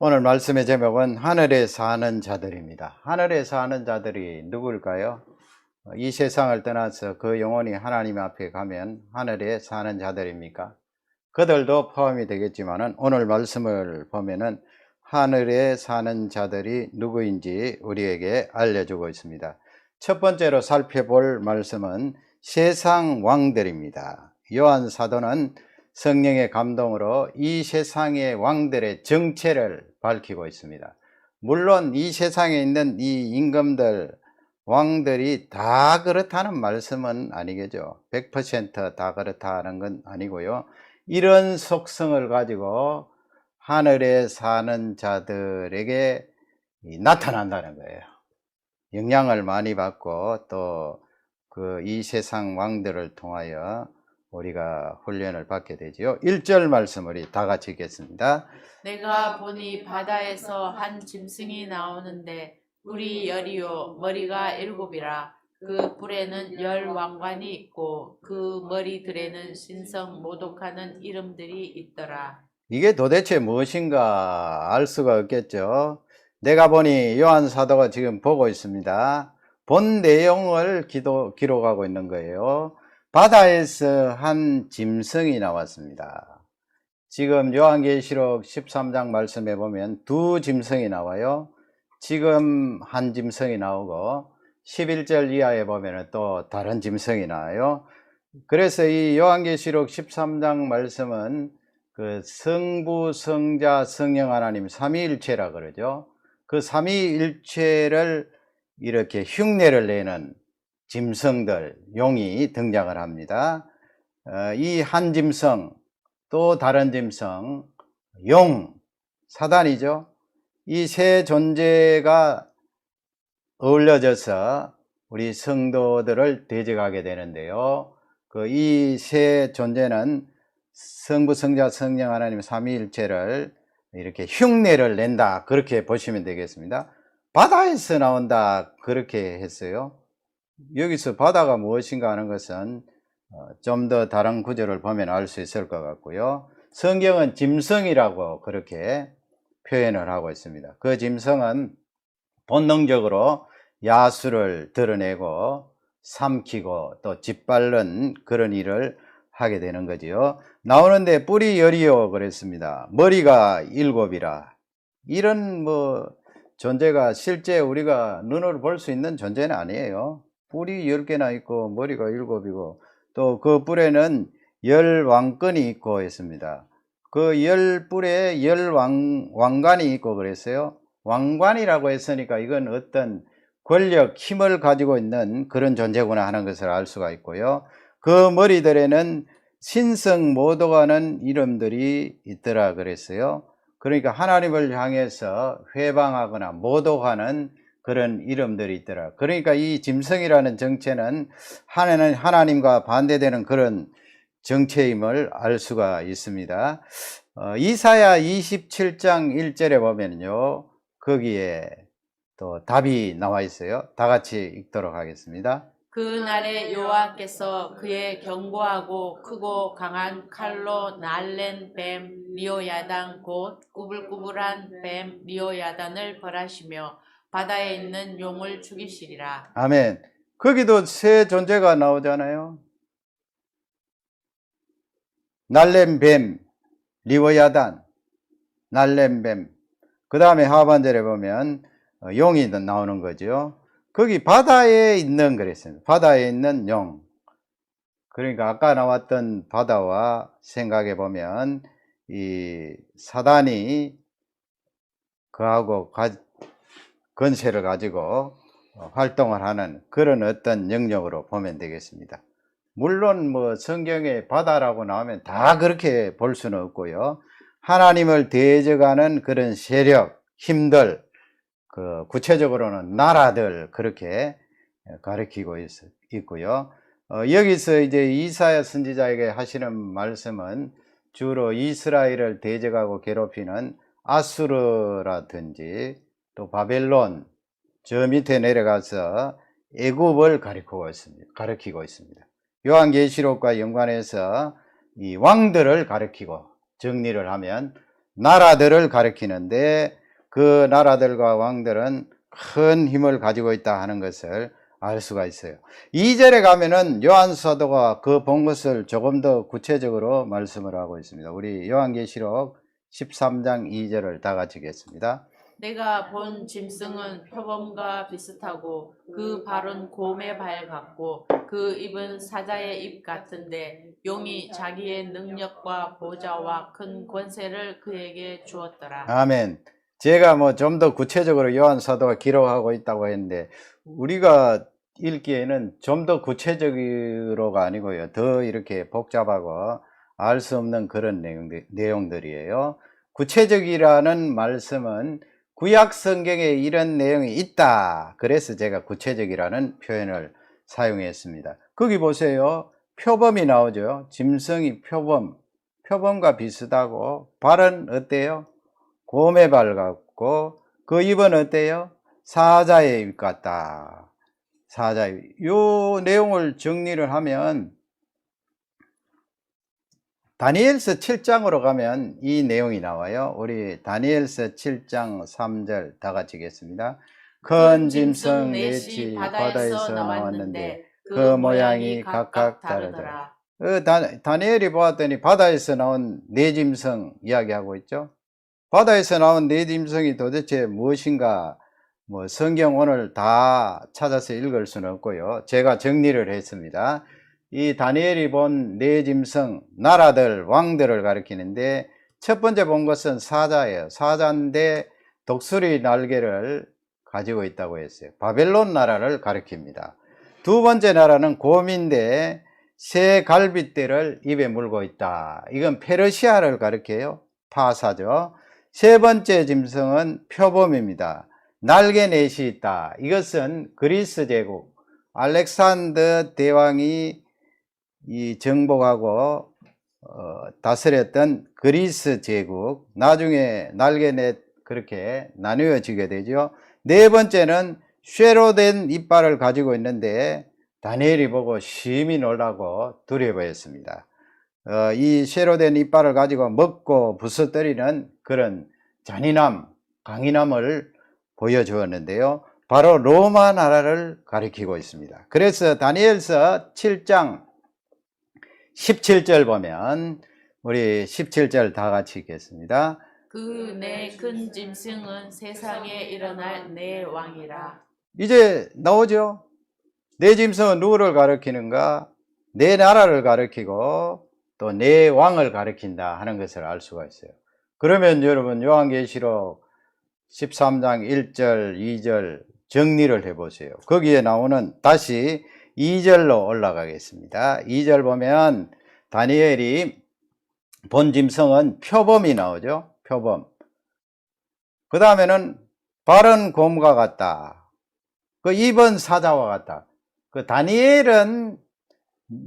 오늘 말씀의 제목은 하늘에 사는 자들입니다. 하늘에 사는 자들이 누구일까요? 이 세상을 떠나서 그 영혼이 하나님 앞에 가면 하늘에 사는 자들입니까? 그들도 포함이 되겠지만 오늘 말씀을 보면은 하늘에 사는 자들이 누구인지 우리에게 알려주고 있습니다. 첫 번째로 살펴볼 말씀은 세상 왕들입니다. 요한 사도는 성령의 감동으로 이 세상의 왕들의 정체를 밝히고 있습니다. 물론 이 세상에 있는 이 임금들, 왕들이 다 그렇다는 말씀은 아니겠죠. 100%다 그렇다는 건 아니고요. 이런 속성을 가지고 하늘에 사는 자들에게 나타난다는 거예요. 영향을 많이 받고 또 이 세상 왕들을 통하여 우리가 훈련을 받게 되지요. 1절 말씀 우리 다 같이 읽겠습니다. 내가 보니 바다에서 한 짐승이 나오는데 뿔이 열이요 머리가 일곱이라. 그 뿔에는 열 왕관이 있고 그 머리들에는 신성 모독하는 이름들이 있더라. 이게 도대체 무엇인가 알 수가 없겠죠. 내가 보니 요한 사도가 지금 보고 있습니다. 본 내용을 기록하고 있는 거예요. 바다에서 한 짐승이 나왔습니다. 지금 요한계시록 13장 말씀에 보면 두 짐승이 나와요. 지금 한 짐승이 나오고 11절 이하에 보면 또 다른 짐승이 나와요. 그래서 이 요한계시록 13장 말씀은 그 성부, 성자, 성령 하나님 삼위일체라 그러죠. 그 삼위일체를 이렇게 흉내를 내는 짐승들, 용이 등장을 합니다. 이 한 짐승, 또 다른 짐승, 용, 사단이죠. 이 세 존재가 어울려져서 우리 성도들을 대적하게 되는데요. 이 세 존재는 성부, 성자, 성령 하나님 삼위일체를 이렇게 흉내를 낸다, 그렇게 보시면 되겠습니다. 바다에서 나온다, 그렇게 했어요. 여기서 바다가 무엇인가 하는 것은 좀 더 다른 구절을 보면 알 수 있을 것 같고요. 성경은 짐승이라고 그렇게 표현을 하고 있습니다. 그 짐승은 본능적으로 야수를 드러내고 삼키고 또 짓밟는 그런 일을 하게 되는 거지요. 나오는데 뿔이 열이요 그랬습니다. 머리가 일곱이라. 이런 존재가 실제 우리가 눈으로 볼 수 있는 존재는 아니에요. 뿔이 10개나 있고 머리가 7이고 또 그 뿔에는 열 왕권이 있고 있습니다. 그 열 뿔에 열 왕관이 있고 그랬어요. 왕관이라고 했으니까 이건 어떤 권력, 힘을 가지고 있는 그런 존재구나 하는 것을 알 수가 있고요. 그 머리들에는 신성 모독하는 이름들이 있더라 그랬어요. 그러니까 하나님을 향해서 회방하거나 모독하는 그런 이름들이 있더라. 그러니까 이 짐승이라는 정체는 하나님과 반대되는 그런 정체임을 알 수가 있습니다. 이사야 27장 1절에 보면요, 거기에 또 답이 나와 있어요. 다 같이 읽도록 하겠습니다. 그날에 여호와께서 그의 견고하고 크고 강한 칼로 날랜 뱀 리오야단 곧 꾸불꾸불한 뱀 리오야단을 벌하시며 바다에 있는 용을 죽이시리라. 아멘. 거기도 세 존재가 나오잖아요. 날렘 뱀, 리오야단, 날렘 뱀. 그 다음에 하반절에 보면 용이 나오는 거죠. 거기 바다에 있는 그랬습니다. 바다에 있는 용. 그러니까 아까 나왔던 바다와 생각해 보면 이 사단이 그하고 건세를 가지고 활동을 하는 그런 어떤 영역으로 보면 되겠습니다. 물론 성경에 바다라고 나오면 다 그렇게 볼 수는 없고요. 하나님을 대적하는 그런 세력, 힘들, 구체적으로는 나라들 그렇게 가리키고 있고요. 여기서 이제 이사야 선지자에게 하시는 말씀은 주로 이스라엘을 대적하고 괴롭히는 아수르라든지 또 바벨론, 저 밑에 내려가서 애굽을 가리키고 있습니다. 요한계시록과 연관해서 이 왕들을 가리키고 정리를 하면 나라들을 가리키는데 그 나라들과 왕들은 큰 힘을 가지고 있다 하는 것을 알 수가 있어요. 2절에 가면은 요한 사도가 그 본 것을 조금 더 구체적으로 말씀을 하고 있습니다. 우리 요한계시록 13장 2절을 다 같이 읽겠습니다. 내가 본 짐승은 표범과 비슷하고 그 발은 곰의 발 같고 그 입은 사자의 입 같은데 용이 자기의 능력과 보좌와 큰 권세를 그에게 주었더라. 아멘. 제가 뭐 좀 더 구체적으로 요한 사도가 기록하고 있다고 했는데 우리가 읽기에는 좀 더 구체적으로가 아니고요. 더 이렇게 복잡하고 알 수 없는 그런 내용들이에요. 구체적이라는 말씀은 구약 성경에 이런 내용이 있다. 그래서 제가 구체적이라는 표현을 사용했습니다. 거기 보세요. 표범이 나오죠. 짐승이 표범과 비슷하고 발은 어때요? 곰의 발 같고 그 입은 어때요? 사자의 입 같다. 사자의 입. 요 내용을 정리를 하면 다니엘서 7장으로 가면 이 내용이 나와요. 우리 다니엘서 7장 3절 다 같이 읽겠습니다. 큰 짐승 넷이 바다에서 나왔는데 그 모양이 각각 다르더라. 다니엘이 보았더니 바다에서 나온 네 짐승 이야기하고 있죠. 바다에서 나온 네 짐승이 도대체 무엇인가, 뭐 성경 오늘 다 찾아서 읽을 수는 없고요. 제가 정리를 했습니다. 이 다니엘이 본 네 짐승, 나라들, 왕들을 가리키는데 첫 번째 본 것은 사자예요. 사자인데 독수리 날개를 가지고 있다고 했어요. 바벨론 나라를 가리킵니다. 두 번째 나라는 곰인데 새 갈빗대를 입에 물고 있다. 이건 페르시아를 가리켜요. 파사죠. 세 번째 짐승은 표범입니다. 날개 넷이 있다. 이것은 그리스 제국, 알렉산더 대왕이 정복하고 다스렸던 그리스 제국, 나중에 날개 넷 그렇게 나누어지게 되죠. 네 번째는 쇠로 된 이빨을 가지고 있는데 다니엘이 보고 심히 놀라고 두려워했습니다. 이 쇠로 된 이빨을 가지고 먹고 부서뜨리는 그런 잔인함, 강인함을 보여주었는데요. 바로 로마 나라를 가리키고 있습니다. 그래서 다니엘서 7장 17절 보면 우리 17절 다 같이 읽겠습니다. 그 내 큰 짐승은 세상에 일어날 내 왕이라. 이제 나오죠. 내 짐승은 누구를 가리키는가? 내 나라를 가리키고 또 내 왕을 가리킨다 하는 것을 알 수가 있어요. 그러면 여러분 요한계시록 13장 1절 2절 정리를 해보세요. 거기에 나오는 다시 2절로 올라가겠습니다. 2절 보면 다니엘이 본 짐승은 표범이 나오죠. 표범. 그 다음에는 발은 곰과 같다. 그 입은 사자와 같다. 그 다니엘은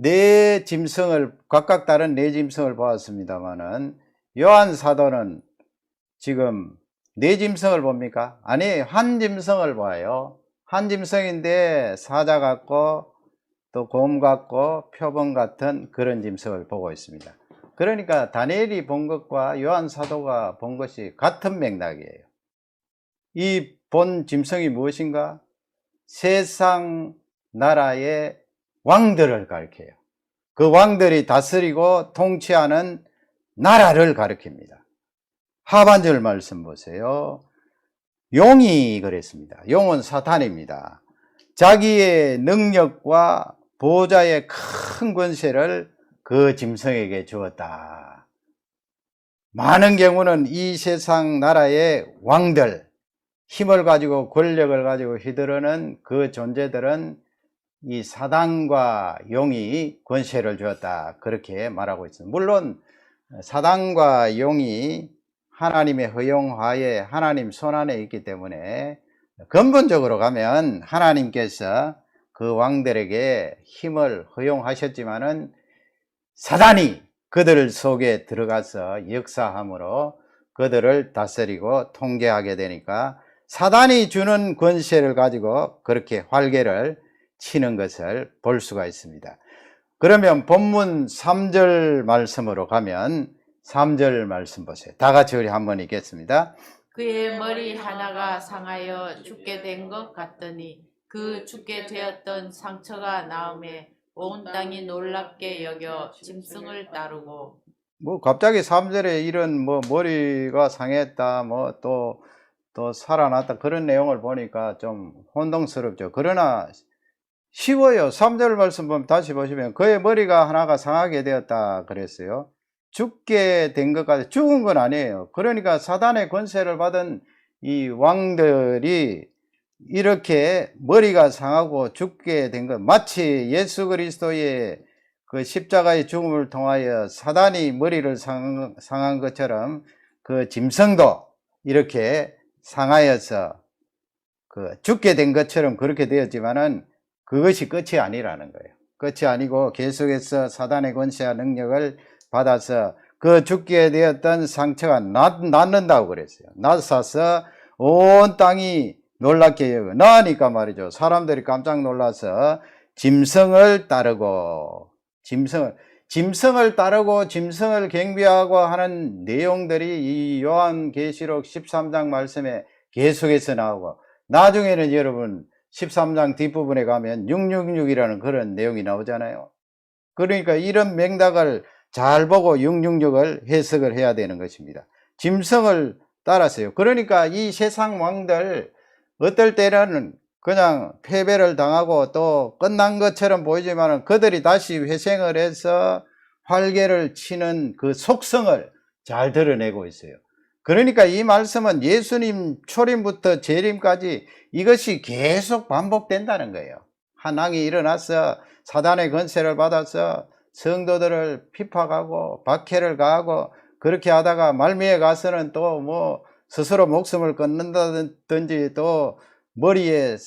네 짐승을 각각 다른 네 짐승을 보았습니다만은 요한 사도는 지금 네 짐승을 봅니까? 아니, 한 짐승을 봐요. 한 짐승인데 사자 같고 또 곰 같고 표범 같은 그런 짐승을 보고 있습니다. 그러니까 다니엘이 본 것과 요한 사도가 본 것이 같은 맥락이에요. 이 본 짐승이 무엇인가? 세상 나라의 왕들을 가리켜요. 그 왕들이 다스리고 통치하는 나라를 가리킵니다. 하반절 말씀 보세요. 용이 그랬습니다. 용은 사탄입니다. 자기의 능력과 보좌의 큰 권세를 그 짐승에게 주었다. 많은 경우는 이 세상 나라의 왕들, 힘을 가지고 권력을 가지고 휘두르는 그 존재들은 이 사단과 용이 권세를 주었다. 그렇게 말하고 있습니다. 물론 사단과 용이 하나님의 허용하에 하나님 손안에 있기 때문에 근본적으로 가면 하나님께서 그 왕들에게 힘을 허용하셨지만은 사단이 그들 속에 들어가서 역사함으로 그들을 다스리고 통제하게 되니까 사단이 주는 권세를 가지고 그렇게 활개를 치는 것을 볼 수가 있습니다. 그러면 본문 3절 말씀으로 가면 3절 말씀 보세요. 다 같이 우리 한번 읽겠습니다. 그의 머리 하나가 상하여 죽게 된 것 같더니 그 죽게 되었던 상처가 나음에 온 땅이 놀랍게 여겨 짐승을 따르고. 뭐 갑자기 3절에 이런 뭐 머리가 상했다 뭐 또 살아났다 그런 내용을 보니까 좀 혼동스럽죠. 그러나 쉬워요. 3절 말씀 보면 다시 보시면 그의 머리가 하나가 상하게 되었다 그랬어요. 죽게 된 것까지 죽은 건 아니에요. 그러니까 사단의 권세를 받은 이 왕들이 이렇게 머리가 상하고 죽게 된 것, 마치 예수 그리스도의 그 십자가의 죽음을 통하여 사단이 머리를 상한 것처럼 그 짐승도 이렇게 상하여서 그 죽게 된 것처럼 그렇게 되었지만은 그것이 끝이 아니라는 거예요. 끝이 아니고 계속해서 사단의 권세와 능력을 받아서 그 죽게 되었던 상처가 낫는다고 그랬어요. 낫아서 온 땅이 놀랍게 여겨. 나으니까 말이죠. 사람들이 깜짝 놀라서 짐승을 따르고 짐승을 따르고 짐승을 경배하고 하는 내용들이 이 요한계시록 13장 말씀에 계속해서 나오고 나중에는 여러분 13장 뒷부분에 가면 666이라는 그런 내용이 나오잖아요. 그러니까 이런 맥락을 잘 보고 666을 해석을 해야 되는 것입니다. 짐승을 따랐어요. 그러니까 이 세상 왕들 어떨 때는 그냥 패배를 당하고 또 끝난 것처럼 보이지만 그들이 다시 회생을 해서 활개를 치는 그 속성을 잘 드러내고 있어요. 그러니까 이 말씀은 예수님 초림부터 재림까지 이것이 계속 반복된다는 거예요. 한 왕이 일어나서 사단의 권세를 받아서 성도들을 핍박하고 박해를 가하고 그렇게 하다가 말미에 가서는 또 뭐 스스로 목숨을 끊는다든지 또 머리에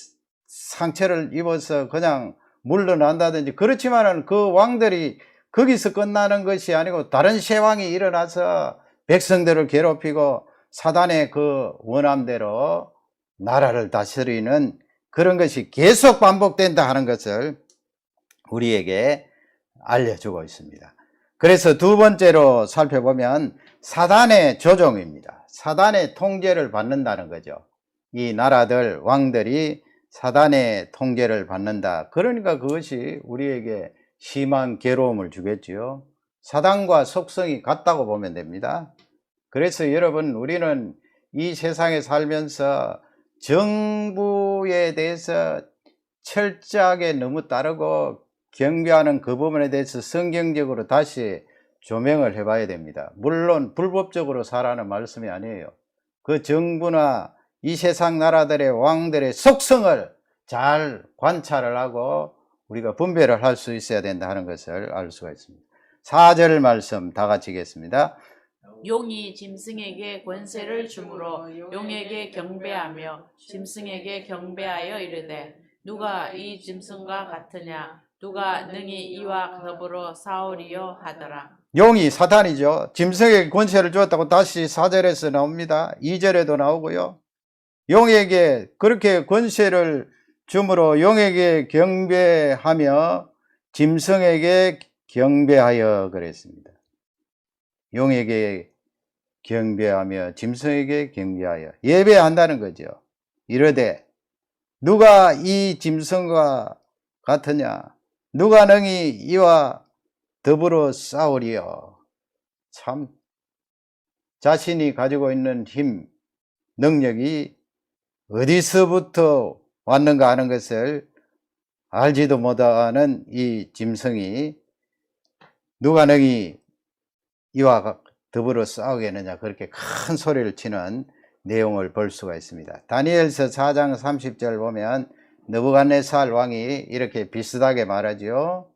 상처를 입어서 그냥 물러난다든지 그렇지만은 그 왕들이 거기서 끝나는 것이 아니고 다른 새 왕이 일어나서 백성들을 괴롭히고 사단의 그 원함대로 나라를 다스리는 그런 것이 계속 반복된다 하는 것을 우리에게 알려주고 있습니다. 그래서 두 번째로 살펴보면 사단의 조종입니다. 사단의 통제를 받는다는 거죠. 이 나라들 왕들이 사단의 통제를 받는다. 그러니까 그것이 우리에게 심한 괴로움을 주겠지요. 사단과 속성이 같다고 보면 됩니다. 그래서 여러분 우리는 이 세상에 살면서 정부에 대해서 철저하게 너무 따르고 경배하는 그 부분에 대해서 성경적으로 다시 조명을 해봐야 됩니다. 물론 불법적으로 살라는 말씀이 아니에요. 그 정부나 이 세상 나라들의 왕들의 속성을 잘 관찰을 하고 우리가 분별을 할 수 있어야 된다 하는 것을 알 수가 있습니다. 4절 말씀 다 같이 읽겠습니다. 용이 짐승에게 권세를 주므로 용에게 경배하며 짐승에게 경배하여 이르되 누가 이 짐승과 같으냐 누가 능히 이와 더불어 싸우리요 하더라. 용이 사탄이죠. 짐승에게 권세를 주었다고 다시 4절에서 나옵니다. 2절에도 나오고요. 용에게 그렇게 권세를 주므로 용에게 경배하며 짐승에게 경배하여 그랬습니다. 용에게 경배하며 짐승에게 경배하여 예배한다는 거죠. 이르되 누가 이 짐승과 같으냐 누가 능히 이와 더불어 싸우리요. 참 자신이 가지고 있는 힘 능력이 어디서부터 왔는가 하는 것을 알지도 못하는 이 짐승이 누가 능히 이와 더불어 싸우겠느냐 그렇게 큰 소리를 치는 내용을 볼 수가 있습니다. 다니엘서 4장 30절 보면 느부갓네살 왕이 이렇게 비슷하게 말하죠.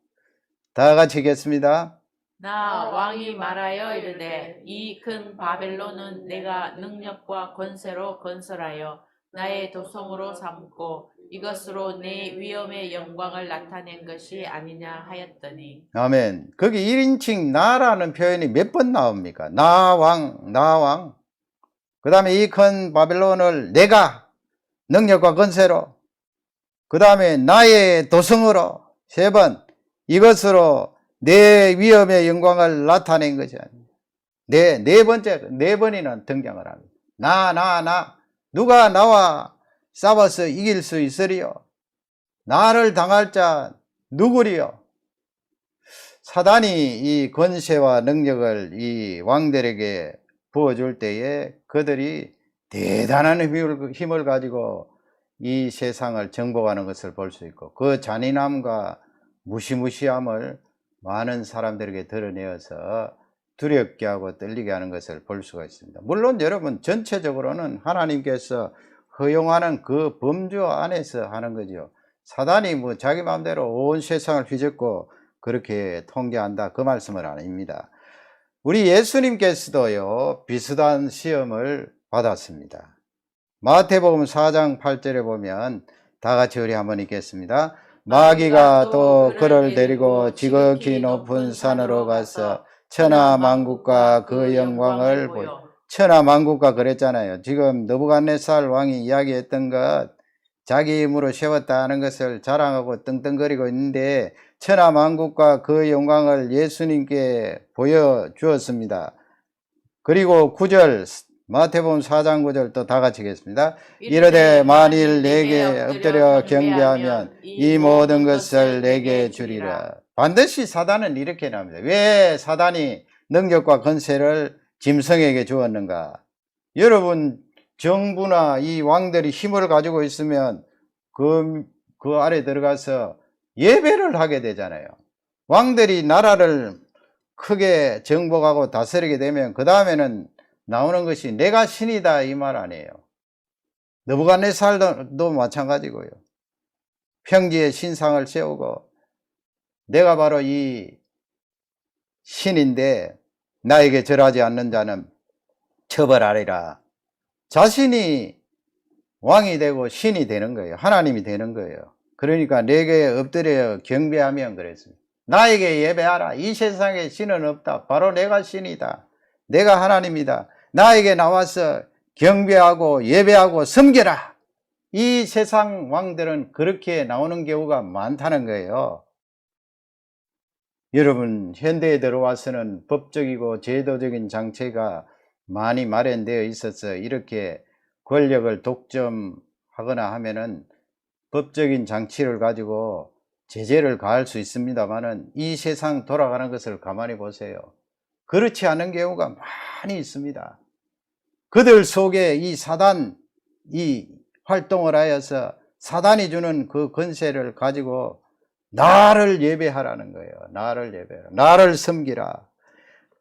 다 같이 읽겠습니다. 나 왕이 말하여 이르되 이 큰 바벨론은 내가 능력과 권세로 건설하여 나의 도성으로 삼고 이것으로 내 위엄의 영광을 나타낸 것이 아니냐 하였더니. 아멘. 거기 1인칭 나라는 표현이 몇 번 나옵니까? 나 왕. 그 다음에 이 큰 바벨론을 내가 능력과 권세로, 그 다음에 나의 도성으로, 3번 이것으로 내 위엄의 영광을 나타낸 것이 아니냐. 네 번째, 네 번이나 등장을 합니다. 누가 나와 싸워서 이길 수 있으리요? 나를 당할 자 누구리요? 사단이 이 권세와 능력을 이 왕들에게 부어줄 때에 그들이 대단한 힘을 가지고 이 세상을 정복하는 것을 볼 수 있고, 그 잔인함과 무시무시함을 많은 사람들에게 드러내어서 두렵게 하고 떨리게 하는 것을 볼 수가 있습니다. 물론 여러분, 전체적으로는 하나님께서 허용하는 그 범주 안에서 하는 거죠. 사단이 뭐 자기 마음대로 온 세상을 휘젓고 그렇게 통제한다, 그 말씀은 아닙니다. 우리 예수님께서도요, 비슷한 시험을 받았습니다. 마태복음 4장 8절에 보면, 다 같이 우리 한번 읽겠습니다. 마귀가 또 그를 데리고 지극히 높은 산으로 가서 천하만국과 그 영광을 보여. 천하만국과 그랬잖아요. 지금 느부갓네살 왕이 이야기했던 것, 자기 힘으로 세웠다는 것을 자랑하고 떵떵거리고 있는데, 천하만국과 그 영광을 예수님께 보여주었습니다. 그리고 9절, 마태복음 4장 9절 또 다 같이 읽겠습니다. 이르되 만일 내게 엎드려 경배하면 이 모든 것을 내게 주리라. 반드시 사단은 이렇게 나옵니다. 왜 사단이 능력과 권세를 짐승에게 주었는가? 여러분, 정부나 이 왕들이 힘을 가지고 있으면 그 아래 들어가서 예배를 하게 되잖아요. 왕들이 나라를 크게 정복하고 다스리게 되면 그 다음에는 나오는 것이 내가 신이다, 이 말 아니에요. 느부갓네살도 마찬가지고요. 평지에 신상을 세우고 내가 바로 이 신인데 나에게 절하지 않는 자는 처벌하리라. 자신이 왕이 되고 신이 되는 거예요. 하나님이 되는 거예요. 그러니까 내게 엎드려 경배하면 그랬습니다. 나에게 예배하라. 이 세상에 신은 없다. 바로 내가 신이다. 내가 하나님이다. 나에게 나와서 경배하고 예배하고 섬겨라. 이 세상 왕들은 그렇게 나오는 경우가 많다는 거예요. 여러분, 현대에 들어와서는 법적이고 제도적인 장치가 많이 마련되어 있어서 이렇게 권력을 독점하거나 하면은 법적인 장치를 가지고 제재를 가할 수 있습니다만은 이 세상 돌아가는 것을 가만히 보세요. 그렇지 않은 경우가 많이 있습니다. 그들 속에 이 사단, 이 활동을 하여서 사단이 주는 그 권세를 가지고 나를 예배하라는 거예요. 나를 예배하라. 나를 섬기라.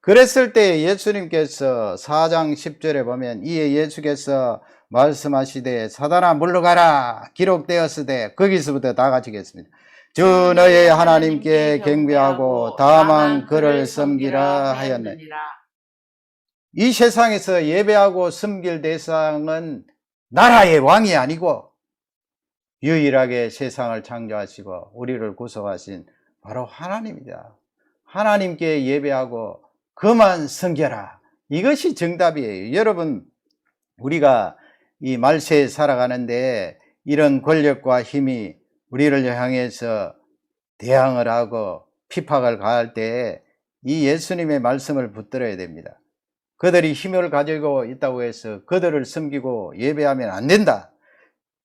그랬을 때 예수님께서 4장 10절에 보면 이에 예수께서 말씀하시되 사단아 물러가라 기록되었으되, 거기서부터 다 같이 읽겠습니다. 주 너의 하나님께 경배하고 다만 그를 섬기라 하였느니. 이 세상에서 예배하고 섬길 대상은 나라의 왕이 아니고 유일하게 세상을 창조하시고 우리를 구속하신 바로 하나님이다. 하나님께 예배하고 그만 섬겨라. 이것이 정답이에요. 여러분, 우리가 이 말세에 살아가는데 이런 권력과 힘이 우리를 향해서 대항을 하고 핍박을 가할 때 이 예수님의 말씀을 붙들어야 됩니다. 그들이 힘을 가지고 있다고 해서 그들을 섬기고 예배하면 안 된다.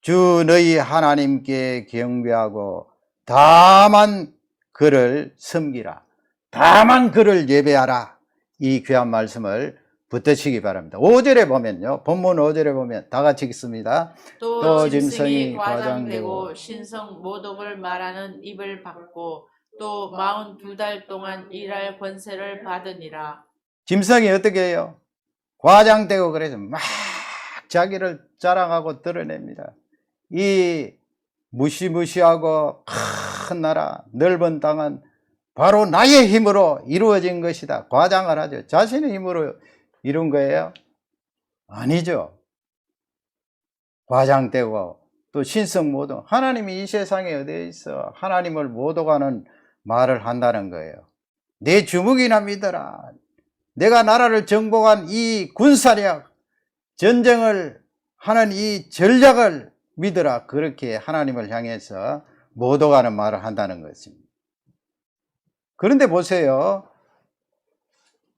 주 너희 하나님께 경배하고 다만 그를 섬기라. 다만 그를 예배하라. 이 귀한 말씀을 붙드시기 바랍니다. 5절에 보면요, 본문 5절에 보면 다 같이 읽습니다. 또 짐승이 과장되고 신성 모독을 말하는 입을 받고 또 42달 동안 일할 권세를 받으니라. 짐승이 어떻게 해요? 과장되고 그래서 막 자기를 자랑하고 드러냅니다. 이 무시무시하고 큰 나라, 넓은 땅은 바로 나의 힘으로 이루어진 것이다. 과장을 하죠. 자신의 힘으로 이룬 거예요? 아니죠. 과장되고 또 신성 모독. 하나님이 이 세상에 어디에 있어? 하나님을 모독하는 말을 한다는 거예요. 내 주먹이나 믿어라. 내가 나라를 정복한 이 군사력, 전쟁을 하는 이 전략을 믿어라. 그렇게 하나님을 향해서 모독하는 말을 한다는 것입니다. 그런데 보세요.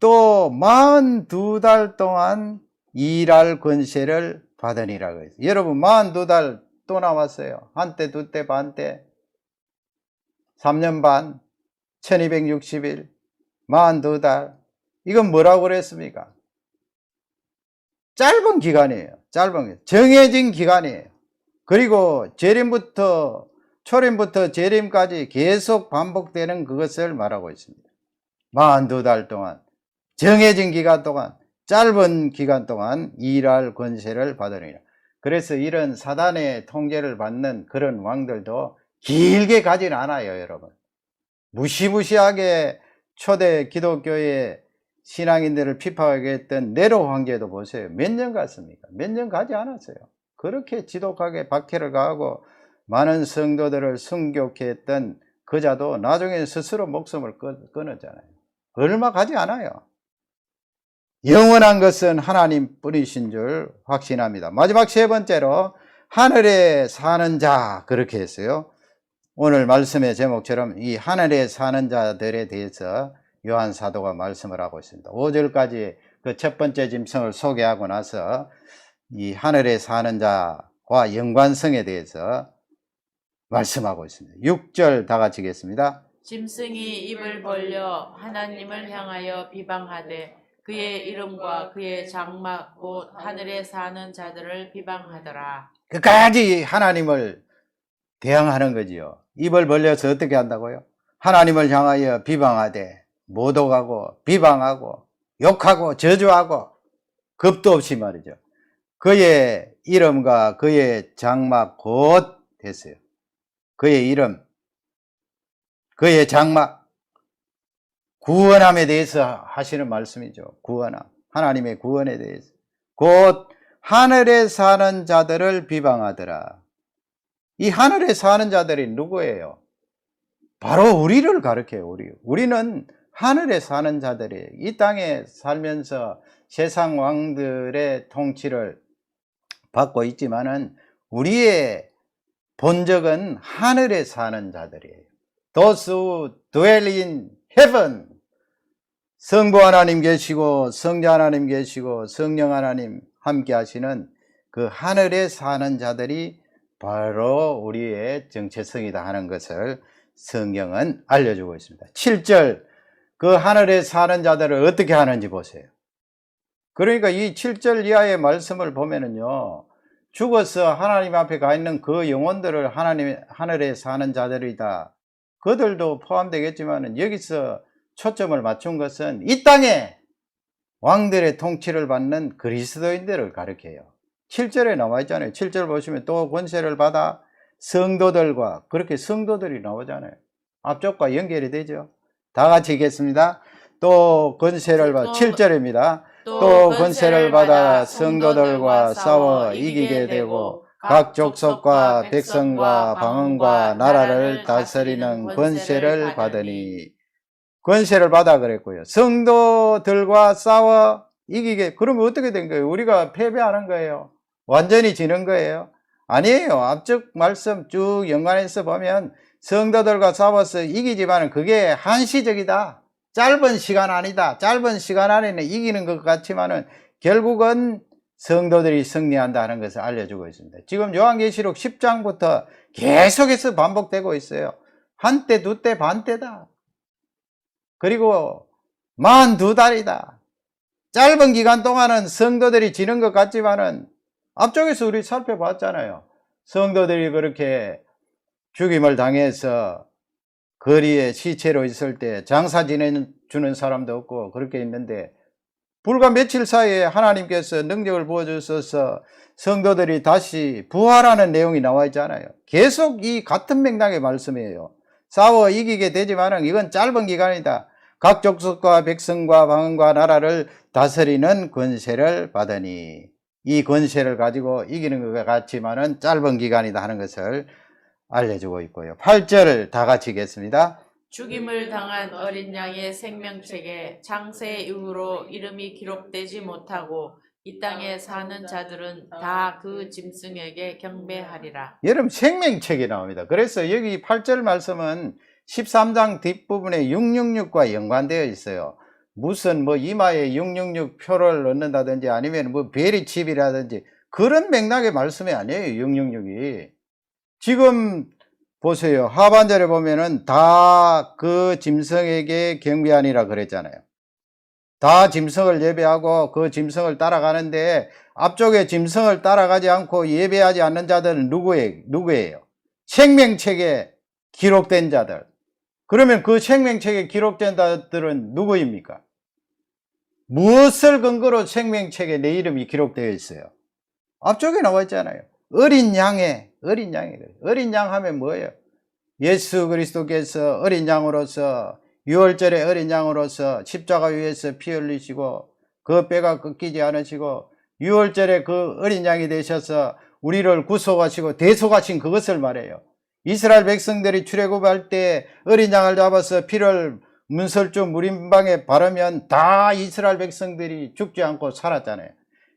또 42달 동안 일할 권세를 받으니라고 했어요. 여러분 42달 또 나왔어요. 한때, 두때, 반때, 3년 반, 1260일, 42달. 이건 뭐라고 그랬습니까? 짧은 기간이에요. 짧은, 정해진 기간이에요. 그리고 재림부터, 초림부터 재림까지 계속 반복되는 그것을 말하고 있습니다. 42달 동안, 정해진 기간 동안, 짧은 기간 동안 일할 권세를 받으리라. 그래서 이런 사단의 통제를 받는 그런 왕들도 길게 가진 않아요, 여러분. 무시무시하게 초대 기독교의 신앙인들을 피파하게 했던 네로 황제도 보세요. 몇 년 갔습니까? 몇 년 가지 않았어요. 그렇게 지독하게 박해를 가하고 많은 성도들을 순교케 했던 그자도 나중에 스스로 목숨을 끊었잖아요. 얼마 가지 않아요. 영원한 것은 하나님 뿐이신 줄 확신합니다. 마지막 세 번째로 하늘에 사는 자, 그렇게 했어요. 오늘 말씀의 제목처럼 이 하늘에 사는 자들에 대해서 요한 사도가 말씀을 하고 있습니다. 5절까지 그 첫 번째 짐승을 소개하고 나서 이 하늘에 사는 자와 연관성에 대해서 말씀하고 있습니다. 6절 다 같이 읽겠습니다. 짐승이 입을 벌려 하나님을 향하여 비방하되 그의 이름과 그의 장막 곧 하늘에 사는 자들을 비방하더라. 끝까지 하나님을 대항하는 거지요. 입을 벌려서 어떻게 한다고요? 하나님을 향하여 비방하되 모독하고 비방하고 욕하고 저주하고 겁도 없이 말이죠. 그의 이름과 그의 장막 곧 됐어요. 그의 이름, 그의 장막, 구원함에 대해서 하시는 말씀이죠. 구원함, 하나님의 구원에 대해서. 곧 하늘에 사는 자들을 비방하더라. 이 하늘에 사는 자들이 누구예요? 바로 우리를 가리켜요. 우리는 하늘에 사는 자들이에요. 이 땅에 살면서 세상 왕들의 통치를 받고 있지만은 우리의 본적은 하늘에 사는 자들이에요. Those who dwell in heaven. 성부 하나님 계시고 성자 하나님 계시고 성령 하나님 함께 하시는 그 하늘에 사는 자들이 바로 우리의 정체성이다 하는 것을 성경은 알려주고 있습니다. 7절, 그 하늘에 사는 자들을 어떻게 하는지 보세요. 그러니까 이 7절 이하의 말씀을 보면은요, 죽어서 하나님 앞에 가 있는 그 영혼들을 하늘에 사는 자들이다. 그들도 포함되겠지만 여기서 초점을 맞춘 것은 이 땅에 왕들의 통치를 받는 그리스도인들을 가리켜요. 7절에 나와 있잖아요. 7절 보시면 또 권세를 받아 성도들과, 그렇게 성도들이 나오잖아요. 앞쪽과 연결이 되죠. 다 같이 읽겠습니다. 또 권세를 받아, 7절입니다. 또 권세를 받아 성도들과 싸워 이기게 되고 각 족속과 백성과 방언과 나라를 다스리는 권세를 받으니. 권세를 받아 그랬고요. 성도들과 싸워 이기게. 그러면 어떻게 된 거예요? 우리가 패배하는 거예요? 완전히 지는 거예요? 아니에요. 앞쪽 말씀 쭉 연관해서 보면 성도들과 싸워서 이기지만 그게 한시적이다. 짧은 시간 아니다. 짧은 시간 안에는 이기는 것 같지만은 결국은 성도들이 승리한다는 것을 알려주고 있습니다. 지금 요한계시록 10장부터 계속해서 반복되고 있어요. 한때, 두때, 반때다. 그리고 42달이다. 짧은 기간 동안은 성도들이 지는 것 같지만은 앞쪽에서 우리 살펴봤잖아요. 성도들이 그렇게 죽임을 당해서 거리에 시체로 있을 때 장사 지내주는 사람도 없고 그렇게 있는데 불과 며칠 사이에 하나님께서 능력을 부어주셔서 성도들이 다시 부활하는 내용이 나와 있잖아요. 계속 이 같은 맥락의 말씀이에요. 싸워 이기게 되지만 이건 짧은 기간이다. 각 족속과 백성과 방언과 나라를 다스리는 권세를 받으니, 이 권세를 가지고 이기는 것 같지만은 짧은 기간이다 하는 것을 알려주고 있고요. 8절 다 같이 읽겠습니다. 죽임을 당한 어린 양의 생명책에 창세 이후로 이름이 기록되지 못하고 이 땅에 사는 자들은 다 그 짐승에게 경배하리라. 여러분, 생명책이 나옵니다. 그래서 여기 8절 말씀은 13장 뒷부분에 666과 연관되어 있어요. 무슨 뭐 이마에 666 표를 넣는다든지 아니면 뭐 베리칩이라든지 그런 맥락의 말씀이 아니에요. 666이. 지금 보세요. 하반절에 보면은 다 그 짐승에게 경배하니라 그랬잖아요. 다 짐승을 예배하고 그 짐승을 따라가는데 앞쪽에 짐승을 따라가지 않고 예배하지 않는 자들은 누구예요? 생명책에 기록된 자들. 그러면 그 생명책에 기록된 자들은 누구입니까? 무엇을 근거로 생명책에 내 이름이 기록되어 있어요? 앞쪽에 나와 있잖아요. 어린 양 하면 뭐예요? 예수 그리스도께서 어린 양으로서 유월절의 어린 양으로서 십자가 위에서 피 흘리시고 그 뼈가 꺾이지 않으시고 유월절에 그 어린 양이 되셔서 우리를 구속하시고 대속하신 그것을 말해요. 이스라엘 백성들이 출애굽할 때 어린 양을 잡아서 피를 문설주 무림방에 바르면 다 이스라엘 백성들이 죽지 않고 살았잖아요.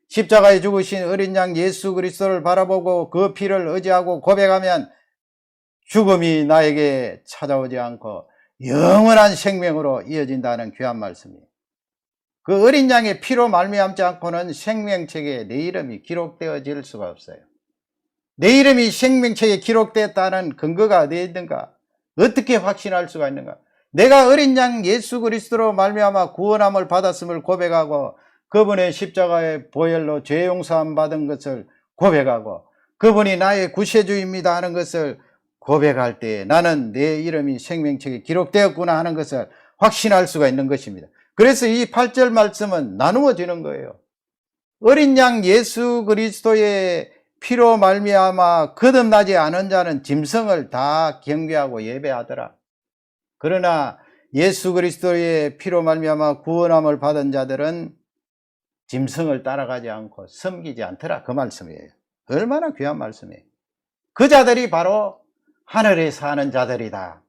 십자가에 죽으신 어린 양 예수 그리스도를 바라보고 그 피를 의지하고 고백하면 죽음이 나에게 찾아오지 않고 영원한 생명으로 이어진다는 귀한 말씀이에요. 그 어린 양의 피로 말미암지 않고는 생명책에 내 이름이 기록되어질 수가 없어요. 내 이름이 생명책에 기록됐다는 근거가 어디에 있는가? 어떻게 확신할 수가 있는가? 내가 어린 양 예수 그리스도로 말미암아 구원함을 받았음을 고백하고 그분의 십자가의 보혈로 죄 용서함 받은 것을 고백하고 그분이 나의 구세주입니다 하는 것을 고백할 때 나는 내 이름이 생명책에 기록되었구나 하는 것을 확신할 수가 있는 것입니다. 그래서 이 8절 말씀은 나누어지는 거예요. 어린 양 예수 그리스도의 피로 말미암아 거듭나지 않은 자는 짐승을 다 경배하고 예배하더라. 그러나 예수 그리스도의 피로 말미암아 구원함을 받은 자들은 짐승을 따라가지 않고 섬기지 않더라. 그 말씀이에요. 얼마나 귀한 말씀이에요. 그 자들이 바로 하늘에 사는 자들이다.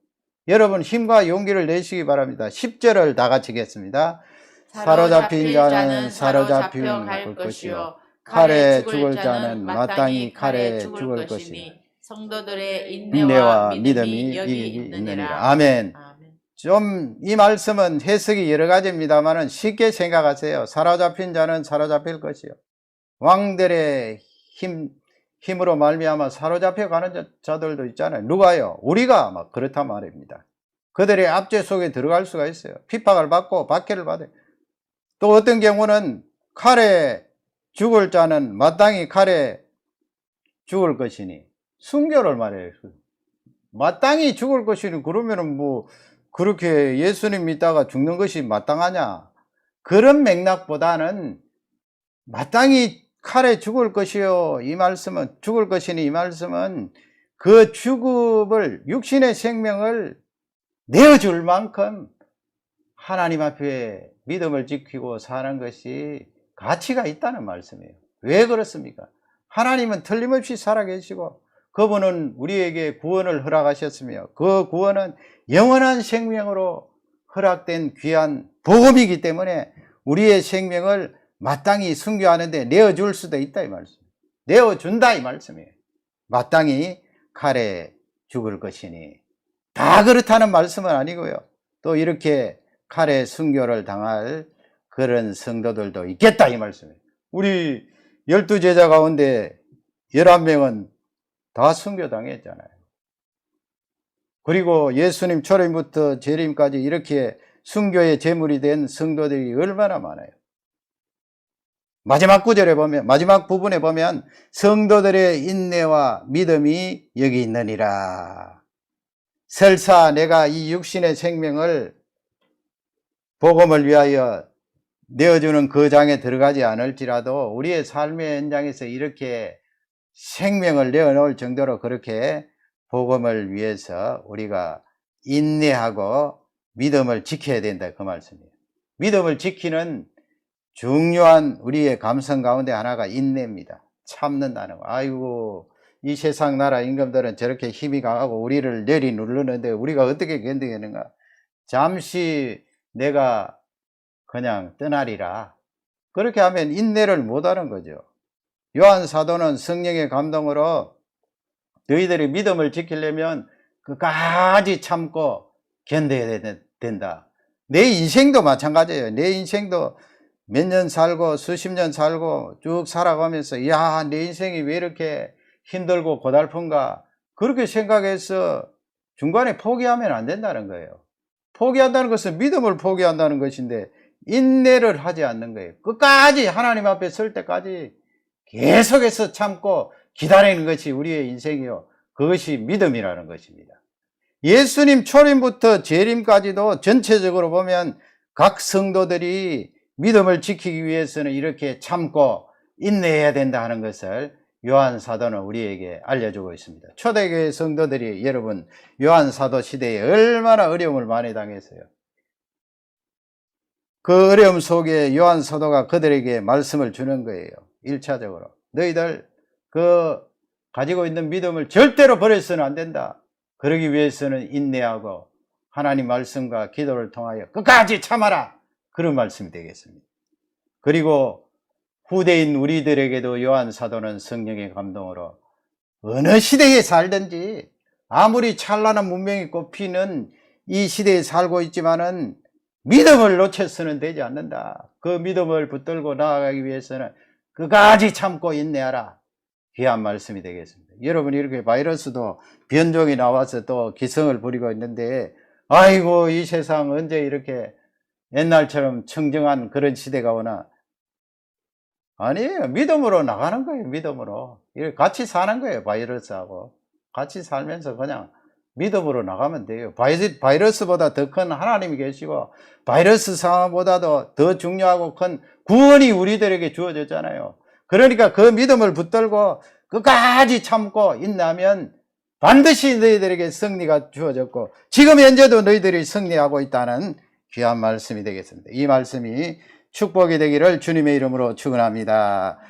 여러분 힘과 용기를 내시기 바랍니다. 10절을 다 같이 읽겠습니다. 사로잡힌 자는 사로잡혀 갈 것이요 칼에 죽을 자는 마땅히 칼에 죽을 것이니 성도들의 인내와 믿음이 여기 있느니라. 아멘. 좀 이 말씀은 해석이 여러 가지입니다만 쉽게 생각하세요. 사로잡힌 자는 사로잡힐 것이요 왕들의 힘으로 말미암아 사로잡혀 가는 자들도 있잖아요. 누가요? 우리가 막 그렇단 말입니다. 그들의 압제 속에 들어갈 수가 있어요. 핍박을 받고 박해를 받아요. 또 어떤 경우는 칼에 죽을 자는 마땅히 칼에 죽을 것이니 순교를 말해요. 마땅히 죽을 것이니 그러면은 뭐 그렇게 예수님 믿다가 죽는 것이 마땅하냐? 그런 맥락보다는 마땅히 칼에 죽을 것이요 이 말씀은 죽을 것이니 이 말씀은 그 죽음을 육신의 생명을 내어줄 만큼 하나님 앞에 믿음을 지키고 사는 것이 가치가 있다는 말씀이에요. 왜 그렇습니까? 하나님은 틀림없이 살아계시고 그분은 우리에게 구원을 허락하셨으며 그 구원은 영원한 생명으로 허락된 귀한 복음이기 때문에 우리의 생명을 마땅히 순교하는데 내어줄 수도 있다 이 말씀이에요. 내어준다 이 말씀이에요. 마땅히 칼에 죽을 것이니 다 그렇다는 말씀은 아니고요. 또 이렇게 칼에 순교를 당할 그런 성도들도 있겠다 이 말씀이에요. 우리 12제자 가운데 11명은 다 순교당했잖아요. 그리고 예수님 초림부터 재림까지 이렇게 순교의 제물이 된 성도들이 얼마나 많아요. 마지막 구절에 보면, 마지막 부분에 보면 성도들의 인내와 믿음이 여기 있느니라. 설사 내가 이 육신의 생명을 복음을 위하여 내어주는 그 장에 들어가지 않을지라도 우리의 삶의 현장에서 이렇게 생명을 내어놓을 정도로 그렇게 복음을 위해서 우리가 인내하고 믿음을 지켜야 된다 그 말씀이에요. 믿음을 지키는 중요한 우리의 감성 가운데 하나가 인내입니다. 참는다는 거. 아이고 이 세상 나라 임금들은 저렇게 힘이 강하고 우리를 내리누르는데 우리가 어떻게 견디겠는가. 잠시 내가 그냥 떠나리라. 그렇게 하면 인내를 못하는 거죠. 요한 사도는 성령의 감동으로 너희들이 믿음을 지키려면 끝까지 참고 견뎌야 된다. 내 인생도 마찬가지예요. 내 인생도 몇 년 살고 수십 년 살고 쭉 살아가면서 야, 내 인생이 왜 이렇게 힘들고 고달픈가 그렇게 생각해서 중간에 포기하면 안 된다는 거예요. 포기한다는 것은 믿음을 포기한다는 것인데 인내를 하지 않는 거예요. 끝까지 하나님 앞에 설 때까지 계속해서 참고 기다리는 것이 우리의 인생이요. 그것이 믿음이라는 것입니다. 예수님 초림부터 재림까지도 전체적으로 보면 각 성도들이 믿음을 지키기 위해서는 이렇게 참고 인내해야 된다 하는 것을 요한 사도는 우리에게 알려주고 있습니다. 초대교회 성도들이 여러분 요한 사도 시대에 얼마나 어려움을 많이 당했어요. 그 어려움 속에 요한 사도가 그들에게 말씀을 주는 거예요. 1차적으로 너희들 그 가지고 있는 믿음을 절대로 버려서는 안 된다. 그러기 위해서는 인내하고 하나님 말씀과 기도를 통하여 끝까지 참아라. 그런 말씀이 되겠습니다. 그리고 후대인 우리들에게도 요한 사도는 성령의 감동으로 어느 시대에 살든지 아무리 찬란한 문명이 꼽히는 이 시대에 살고 있지만은 믿음을 놓쳐서는 되지 않는다. 그 믿음을 붙들고 나아가기 위해서는 끝까지 참고 인내하라. 귀한 말씀이 되겠습니다. 여러분 이렇게 바이러스도 변종이 나와서 또 기승을 부리고 있는데 아이고 이 세상 언제 이렇게 옛날처럼 청정한 그런 시대가 오나? 아니에요. 믿음으로 나가는 거예요. 믿음으로. 이렇게 같이 사는 거예요. 바이러스하고. 같이 살면서 그냥 믿음으로 나가면 돼요. 바이러스보다 더 큰 하나님이 계시고 바이러스 상황보다도 더 중요하고 큰 구원이 우리들에게 주어졌잖아요. 그러니까 그 믿음을 붙들고 끝까지 참고 인내하면 반드시 너희들에게 승리가 주어졌고 지금 현재도 너희들이 승리하고 있다는 귀한 말씀이 되겠습니다. 이 말씀이 축복이 되기를 주님의 이름으로 축원합니다.